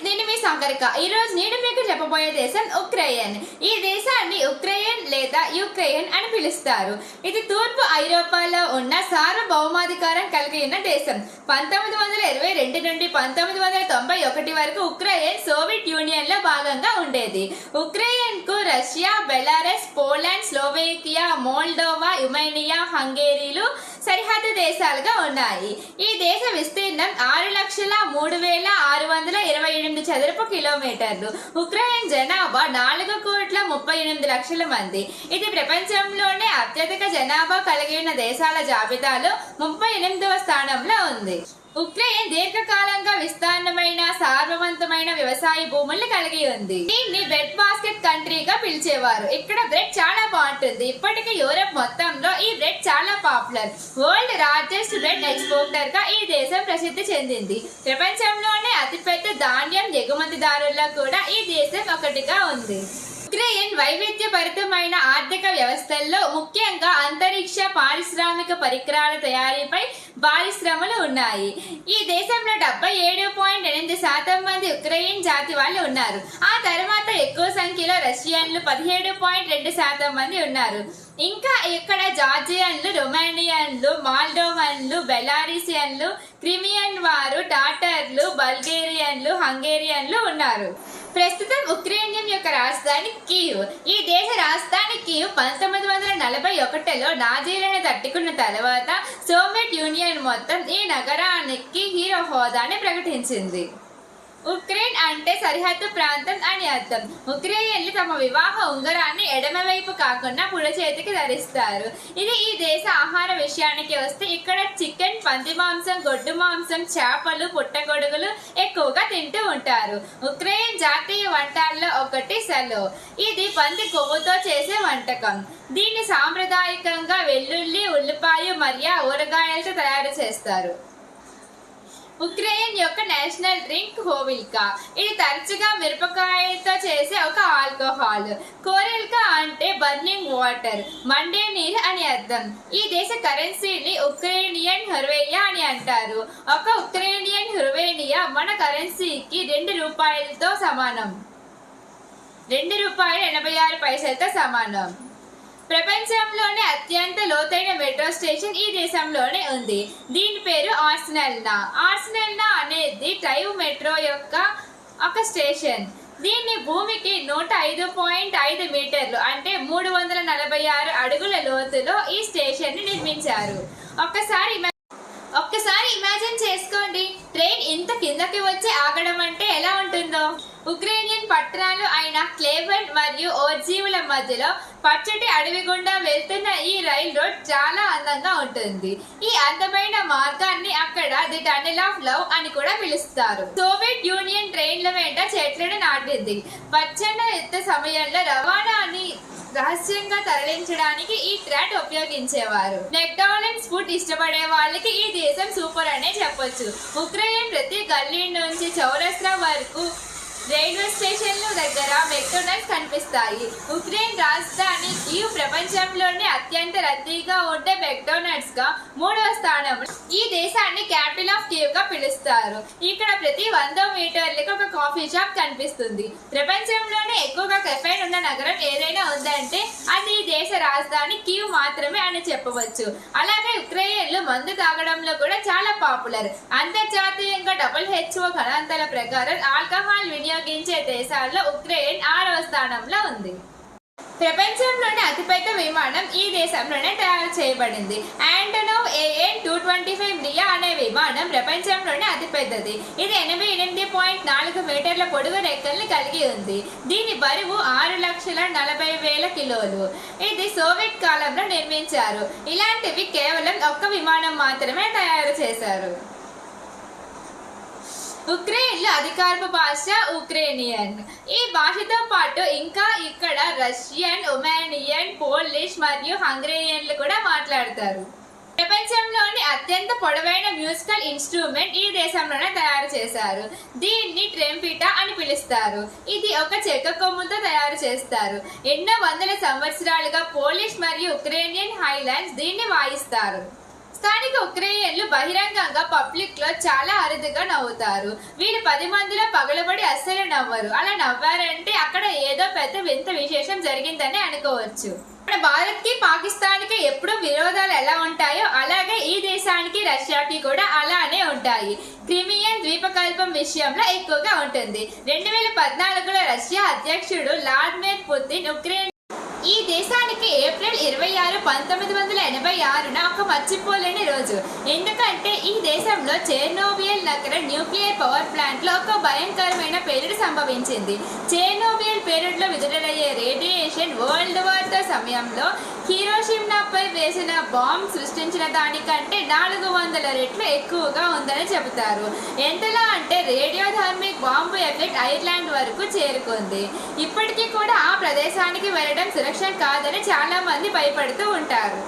నేను మీ సాగరిక. ఈ రోజు నేను మీకు చెప్పబోయే దేశం ఉక్రెయిన్. ఈ దేశాన్ని ఉక్రెయిన్ లేదా యుక్రెయిన్ అని పిలుస్తారు. ఇది తూర్పు ఐరోపాలో ఉన్న సార్వభౌమాధికారం కలిగి ఉన్న దేశం. 1922 నుండి 1991 వరకు ఉక్రెయిన్ సోవియట్ యూనియన్ లో భాగంగా ఉండేది. ఉక్రెయిన్ కు Russia, Belarus, Poland, Slovakia, Moldova, Romania, హంగేరీలు సరిహద్దు దేశాలుగా ఉన్నాయి. ఈ దేశ విస్తీర్ణం 6,03,628 చదరపు కిలోమీటర్లు. ఉక్రెయిన్ జనాభా 4,38,00,000 మంది. ఇది ప్రపంచంలోనే అత్యధిక జనాభా కలిగిన దేశాల జాబితాలో 38వ స్థానంలో ఉంది. ఉక్రెయిన్ దీర్ఘకాలంగా విస్తారమైన సార్వవంతమైన వ్యవసాయ భూములను కలిగి ఉంది. దీన్ని బ్రెడ్ బాస్కెట్ కంట్రీగా పిలిచేవారు. ఇక్కడ బ్రెడ్ చాలా బాగుంటుంది. ఇప్పటికీ యూరప్ మొత్తంలో ఈ బ్రెడ్ చాలా popular. World largest bread exporter గా ఈ దేశం ప్రసిద్ధి చెందింది. ప్రపంచంలోనే అతిపెద్ద ధాన్యం ఎగుమతిదారుల్లో కూడా ఈ దేశం ఒకటిగా ఉంది. ఉక్రెయిన్ వైవిధ్యభరితమైన ఆర్థిక వ్యవస్థల్లో ముఖ్యంగా అంతరిక్ష పారిశ్రామిక పరికరాల తయారీపై భారీ శ్రమలు ఉన్నాయి. ఈ దేశంలో 77.8% మంది ఉక్రెయిన్ జాతి వాళ్ళు ఉన్నారు. ఆ తర్వాత ఎక్కువ సంఖ్యలో రష్యన్లు 17.2% మంది ఉన్నారు. ఇంకా ఇక్కడ జార్జియన్లు, రొమానియన్లు, మాల్డోవన్లు, బెలారీసియన్లు, క్రిమియన్ వారు, టాటర్లు, బల్గేరియన్లు, హంగేరియన్లు ఉన్నారు. ప్రస్తుతం ఉక్రెయిన్ యొక్క రాజధాని కీవ్. ఈ దేశ రాజధాని కీవ్ 1941లో నాజీలను తట్టుకున్న తర్వాత సోవియట్ యూనియన్ మొత్తం ఈ నగరానికి హీరో హోదాని ప్రకటించింది. ఉక్రెయిన్ అంటే సరిహద్దు ప్రాంతం అని అర్థం. ఉక్రెయిన్లు తమ వివాహ ఉంగరాన్ని ఎడమవైపు కాకుండా కుడి చేతికి ధరిస్తారు. ఇది ఈ దేశ ఆహార విషయానికి వస్తే ఇక్కడ చికెన్, పంది మాంసం, గొడ్డు మాంసం, చేపలు, పుట్టగొడుగులు ఎక్కువగా తింటూ ఉంటారు. ఉక్రెయిన్ జాతీయ వంటల్లో ఒకటి సెలో. ఇది పంది కొవ్వుతో చేసే వంటకం. దీన్ని సాంప్రదాయకంగా వెల్లుల్లి, ఉల్లిపాయ మరియు ఊరగాయలతో తయారు చేస్తారు. ఉక్రెయిన్ యొక్క నేషనల్ డ్రింక్ హోవిల్కా. ఇది తరచుగా మిరపకాయలతో చేసే ఒక ఆల్కహాల్. కోరిల్కా అంటే బర్నింగ్ వాటర్, మండే నీరు అని అర్థం. ఈ దేశ కరెన్సీని ఉక్రెయినియన్ హృవెయా అని అంటారు. ఒక ఉక్రెయినియన్ హృవెనియా మన కరెన్సీకి ₹2తో సమానం. ₹2.86తో సమానం. ప్రపంచంలోనే అత్యంత లోతైన మెట్రో స్టేషన్ ఈ దేశంలోనే ఉంది. దీని పేరు ఆర్సెనల్నా. ఆర్సెనల్నా అనేది టైవ్ మెట్రో యొక్క ఒక స్టేషన్. దీన్ని భూమికి 105.5 మీటర్లు అంటే 346 అడుగుల లోతులో ఈ స్టేషన్ ని నిర్మించారు. ఒక్కసారి ఇమాజిన్ చేసుకోండి, ట్రైన్ ఇంత కిందకి వచ్చి ఆగడం అంటే ఎలా ఉంటుందో. ఉక్రెయినియన్ పట్టణాలు అయిన క్లేవెన్ మరియు ఓర్జీవుల మధ్యలో పచ్చటి అడవి గుండా వెళ్తున్న ఈ రైల్ రోడ్ చాలా అందంగా ఉంటుంది. ఈ అందమైన మార్గాన్ని అక్కడ ది టనెల్ ఆఫ్ లవ్ అని కూడా పిలుస్తారు. సోవియట్ యూనియన్ ట్రైన్ల వెంట చెట్లను నాటింది. పచ్చని యుద్ధ సమయంలో రవాణాని రహస్యంగా తరలించడానికి ఈ ట్రాట్ ఉపయోగించేవారు. మెక్డానల్డ్స్ ఫుడ్ ఇష్టపడే వాళ్ళకి ఈ దేశం సూపర్ అనే చెప్పొచ్చు. ఉక్రెయిన్ ప్రతి గల్లీ నుంచి చౌరస్తా వరకు రైల్వే స్టేషన్ల దగ్గర మెక్డొనాల్డ్స్ కనిపిస్తాయి. ఉక్రెయిన్ రాజధాని కీవ్ ప్రపంచంలోనే అత్యంత రద్దీగా ఉండే మెక్డొనాల్డ్స్ గా 3వ స్థానంలో. ఈ దేశాన్ని క్యాపిటల్ ఆఫ్ కీవ్ గా పిలుస్తారు. ఇక్కడ ప్రతి 100 మీటర్లకు ఒక కాఫీ షాప్ కనిపిస్తుంది. ప్రపంచంలోనే ఎక్కువగా కెఫైన్ ఉన్న నగరం ఏదైనా ఉందంటే అది ఈ దేశ రాజధాని కీవ్ మాత్రమే అని చెప్పవచ్చు. అలాగే ఉక్రెయిన్లు మందు తాగడంలో కూడా చాలా పాపులర్. అంతర్జాతీయంగా WHO గణాంకాల ప్రకారం ఆల్కహాల్ వినియోగించే దేశాల్లో ఉక్రెయిన్ 6వ స్థానంలో ఉంది. ప్రపంచంలోనే అతిపెద్ద విమానం ఈ దేశంలోనే తయారు చేయబడింది. ఆంటోనోవ్ AN-225 లియా అనే విమానం ప్రపంచంలోనే అతిపెద్దది. ఇది 88.4 మీటర్ల పొడవు రెక్కల్ని కలిగి ఉంది. దీని బరువు 6,40,000 కిలోలు. ఇది సోవియట్ కాలంలో నిర్మించారు. ఇలాంటివి కేవలం ఒక్క విమానం మాత్రమే తయారు చేశారు. ఉక్రెయిన్లో అధికారపు భాష ఉక్రేనియన్. ఈ భాషతో పాటు ఇంకా ఇక్కడ రష్యన్, ఒమానియన్, పోలిష్ మరియు హంగేరియన్లు కూడా మాట్లాడతారు. ప్రపంచంలోని అత్యంత పొడవైన మ్యూజికల్ ఇన్స్ట్రుమెంట్ ఈ దేశంలోనే తయారు చేశారు. దీన్ని ట్రెంపిటా అని పిలుస్తారు. ఇది ఒక చెక్క కొమ్ముతో తయారు చేస్తారు. ఎన్నో వందల సంవత్సరాలుగా పోలిష్ మరియు ఉక్రేనియన్ హైలాండ్స్ దీన్ని వాయిస్తారు. స్థానిక ఉక్రెయిన్లు బహిరంగంగా పబ్లిక్ లో చాలా అరుదుగా నవ్వుతారు. వీళ్ళు 10 మందిలో పగలబడి అస్సలు నవ్వరు. అలా నవ్వారంటే అక్కడ ఏదో పెద్ద వింత విశేషం జరిగిందని అనుకోవచ్చు. మన భారత్ కి పాకిస్తాన్ కి ఎప్పుడు విరోధాలు ఎలా ఉంటాయో అలాగే ఈ దేశానికి రష్యాకి కూడా అలానే ఉంటాయి. క్రిమియన్ ద్వీపకల్పం విషయంలో ఎక్కువగా ఉంటుంది. 2014లో రష్యా అధ్యక్షుడు వ్లాదిమిర్ పుతిన్ ఉక్రెయిన్ ఈ దేశానికి ఏప్రిల్ 26, 1986న ఒక మర్చిపోలేని రోజు. ఎందుకంటే ఈ దేశంలో చెర్నోబిల్ నగర న్యూక్లియర్ పవర్ ప్లాంట్ లో ఒక భయంకరమైన పేలుడు సంభవించింది. చెర్నోబిల్ పేలుడులో విడుదలయ్యే రేడియేషన్ వరల్డ్ వార్ సమయంలో హిరోషిమాపై వేసిన బాంబ్ సృష్టించిన దానికంటే 400 రెట్లు ఎక్కువగా ఉందని చెబుతారు. ఎంతలా అంటే రేడియోధార్మిక్ బాంబు ఎఫెక్ట్ ఐర్లాండ్ వరకు చేరుకుంది. ఇప్పటికీ కూడా ఆ ప్రదేశానికి వెళ్ళడం సురక్షితం కాదని చాలా మంది భయపడుతూ ఉంటారు.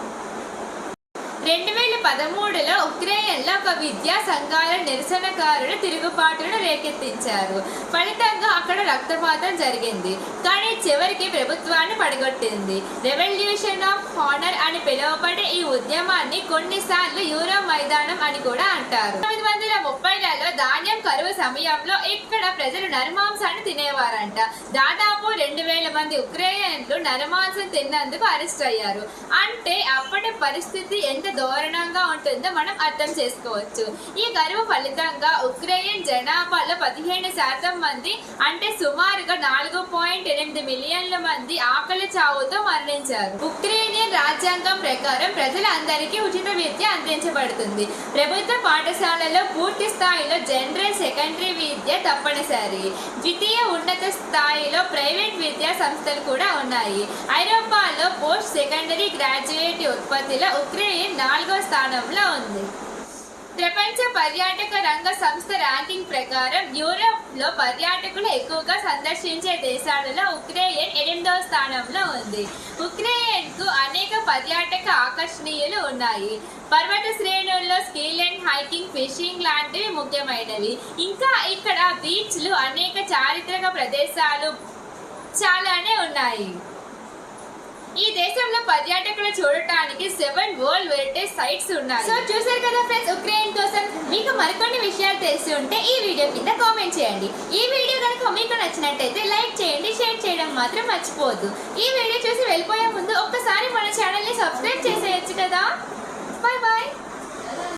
2013లో ఉక్రెయిన్లో ఒక విద్యా సంఘాల నిరసనకారులు తిరుగుబాటును రేకెత్తించారు. ఫలితంగా అక్కడ రక్తపాతం జరిగింది. కానీ చివరికి ప్రభుత్వాన్ని పడగొట్టింది. రెవల్యూషన్ ఆఫ్ హానర్ అని పిలువబడే ఈ ఉద్యమాన్ని కొన్నిసార్లు యూరో మైదానం అని కూడా అంటారు. 1930లలో ధాన్యం కరువు సమయంలో ఇక్కడ ప్రజలు నరమాంసాన్ని తినేవారంట. దాదాపు 2000 మంది ఉక్రెయిన్లు నరమాంసం తిన్నందుకు అరెస్ట్ అయ్యారు. అంటే అప్పటి పరిస్థితి ఎంత దారుణంగా ఉంటుందో మనం అర్థం చేసుకోవచ్చు. ఈ కరువు ఫలితంగా ఉక్రెయిన్ జనాభాలో 15% మంది అంటే సుమారుగా 4.8 మిలియన్ల మంది ఆకలి చావుతో మరణించారు. ఉక్రెయినియన్ రాజ్యాంగం ప్రకారం ప్రజలందరికీ ఉచిత విద్య అందించబడుతుంది. ప్రభుత్వ పాఠశాలలో పూర్తి స్థాయిలో జనరల్ సెకండరీ విద్య తప్పనిసరి. ద్వితీయ ఉన్నత స్థాయిలో ప్రైవేట్ విద్యా సంస్థలు కూడా ఉన్నాయి. ఐరోపాలో పోస్ట్ సెకండరీ గ్రాడ్యుయేట్ ఉత్పత్తిలో ఉక్రెయిన్ 4వ స్థానంలో ఉంది. ప్రపంచ పర్యాటక రంగ సంస్థ ర్యాంకింగ్ ప్రకారం యూరోప్ లో పర్యాటకులు ఎక్కువగా సందర్శించే దేశాలలో ఉక్రెయిన్ 8వ స్థానంలో ఉంది. ఉక్రెయిన్ కు అనేక పర్యాటక ఆకర్షణీయులు ఉన్నాయి. పర్వత శ్రేణుల్లో స్కీలింగ్, హైకింగ్, ఫిషింగ్ లాంటివి ముఖ్యమైనవి. ఇంకా ఇక్కడ బీచ్లు, అనేక చారిత్రక ప్రదేశాలు చాలానే ఉన్నాయి. ఈ దేశంలో పర్యాటకులు చూడటానికి 7 వరల్డ్ హెరిటేజ్ సైట్స్ ఉన్నాయి. సో చూసారు కదా ఫ్రెండ్స్, ఉక్రెయిన్ కోసం మీకు మరికొన్ని విషయాలు తెలిసి ఉంటే ఈ వీడియో కింద కామెంట్ చేయండి. ఈ వీడియో కనుక మీకు నచ్చినట్టయితే లైక్ చేయండి, షేర్ చేయడం మాత్రం మర్చిపోవద్దు. ఈ వీడియో చూసి వెళ్ళిపోయే ముందు ఒక్కసారి మన ఛానల్ని సబ్స్క్రైబ్ చేసేయచ్చు కదా. Bye bye.